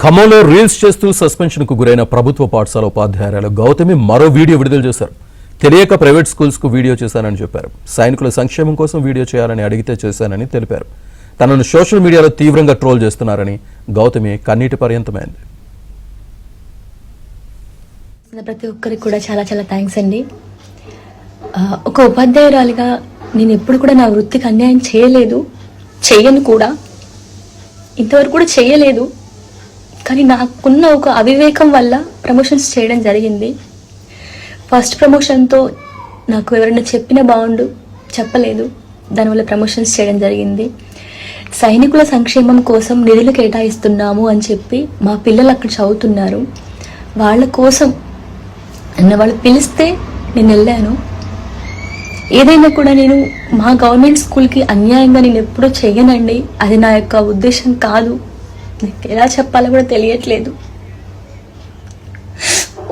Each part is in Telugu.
ఖమ్మంలో రీల్స్ చేస్తూ సస్పెన్షన్ కు గురైన ప్రభుత్వ పాఠశాల ఉపాధ్యాయురాలు గౌతమి మరో వీడియో విడుదల చేశారు. తెలియక ప్రైవేట్ స్కూల్స్ కు వీడియో చేశానని చెప్పారు. సైనికుల సంక్షేమం కోసం వీడియో చేయాలని అడిగితే చేశానని తెలిపారు. తనను సోషల్ మీడియాలో తీవ్రంగా ట్రోల్ చేస్తున్నారని గౌతమి కన్నీటి పర్యంతమైంది. ప్రతి ఒక్కరికి కూడా చాలా చాలా థ్యాంక్స్ అండి. ఒక ఉపాధ్యాయురాలిగా నేను ఎప్పుడు కూడా నా వృత్తికి అన్యాయం చేయలేదు, చేయను కూడా, ఇంతవరకు కూడా చేయలేదు. కానీ నాకున్న ఒక అవివేకం వల్ల ప్రమోషన్స్ చేయడం జరిగింది. ఫస్ట్ ప్రమోషన్తో నాకు ఎవరైనా చెప్పినా బాగుండు, చెప్పలేదు, దానివల్ల ప్రమోషన్స్ చేయడం జరిగింది. సైనికుల సంక్షేమం కోసం నిధులు కేటాయిస్తున్నాము అని చెప్పి మా పిల్లలు అక్కడ చదువుతున్నారు, వాళ్ళ కోసం వాళ్ళు పిలిస్తే నేను వెళ్ళాను. ఏదైనా కూడా నేను మా గవర్నమెంట్ స్కూల్కి అన్యాయంగా నేను ఎప్పుడూ చేయనండి, అది నా యొక్క ఉద్దేశం కాదు. నాకు ఎలా చెప్పాలో కూడా తెలియట్లేదు.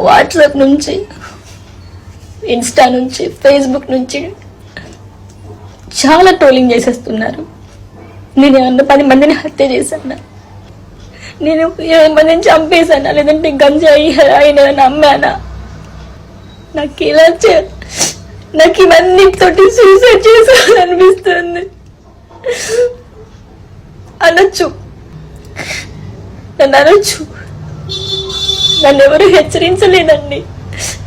వాట్సాప్ నుంచి, ఇన్స్టా నుంచి, ఫేస్బుక్ నుంచి చాలా ట్రోలింగ్ చేసేస్తున్నారు. నేను ఏమన్నా 10 మందిని హత్య చేశానా, నేను 20 మందిని చంపేశానా, లేదంటే గంజాయి హెరాయిన్ ఏమైనా అమ్మానా, నాకు ఇవన్నీతోటి సూసైడ్ చేసుకోవాలనిపిస్తుంది. అనొచ్చు, నన్ను ఎవరు హెచ్చరించలేదండి.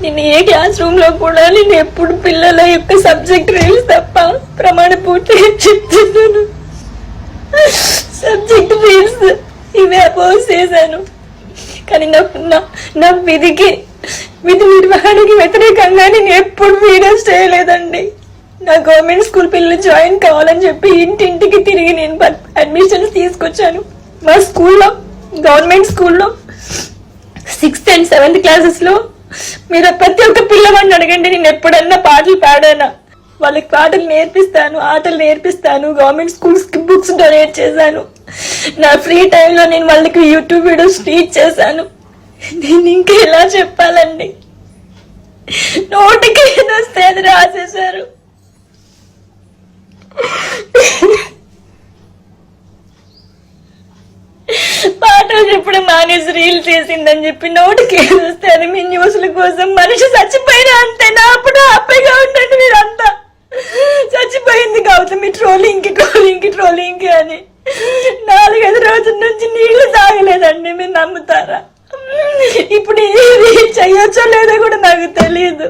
నేను ఏ క్లాస్ రూమ్ లో కూడా నేను ఎప్పుడు పిల్లల యొక్క సబ్జెక్ట్ రీల్స్ తప్ప ప్రమాణ పూర్తిగా చెప్తున్నాను. సబ్జెక్ట్ రీల్స్ ఇవే అపోజ్ చేశాను. కానీ నా విధి నిర్వహణకి వ్యతిరేకంగా నేను ఎప్పుడు వీడియోస్ చేయలేదండి. నా గవర్నమెంట్ స్కూల్ పిల్లలు జాయిన్ కావాలని చెప్పి ఇంటింటికి తిరిగి నేను అడ్మిషన్స్ తీసుకొచ్చాను. మా స్కూల్లో, గవర్నమెంట్ స్కూల్లో 6th and 7th క్లాసెస్లో మీరు ప్రతి ఒక్క పిల్లవాడిని అడగండి, నేను ఎప్పుడన్నా పాటలు పాడానా, వాళ్ళకి పాటలు నేర్పిస్తాను, ఆటలు నేర్పిస్తాను, గవర్నమెంట్ స్కూల్స్కి బుక్స్ డొనేట్ చేశాను. నా ఫ్రీ టైంలో నేను వాళ్ళకి యూట్యూబ్ వీడియోస్ టీచ్ చేశాను. నేను ఇంకా ఎలా చెప్పాలండి, నోటికి ఏదొస్తే అది రాసేశారు. పాటలు చెప్పడం మానేసి రీల్ చేసిందని చెప్పి నోటికి ఏదొస్తే అది మీ న్యూస్ల కోసం మనిషి చచ్చిపోయినా అంతే. నా అప్పుడు హ్యాపీగా ఉండండి, మీరంతా చచ్చిపోయింది గౌతమి ట్రోలింగ్ అని 4-5 రోజుల నుంచి నీళ్లు తాగలేదండి. మీరు నమ్ముతారా? ఇప్పుడు ఏది చెయ్యొచ్చో లేదో కూడా నాకు తెలియదు.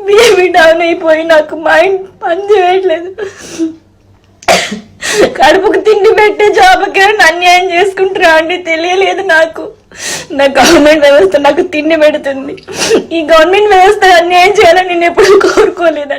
బీపీ డౌన్ అయిపోయి నాకు మైండ్ పని చేయట్లేదు. కడుపుకు తిండి పెట్టే జాబ్కి అన్యాయం చేసుకుంటారా అండి, తెలియలేదు నాకు. నా గవర్నమెంట్ వ్యవస్థ నాకు తిండి పెడుతుంది. ఈ గవర్నమెంట్ వ్యవస్థ అన్యాయం చేయాలని నేను ఎప్పుడు కోరుకోలేదండి.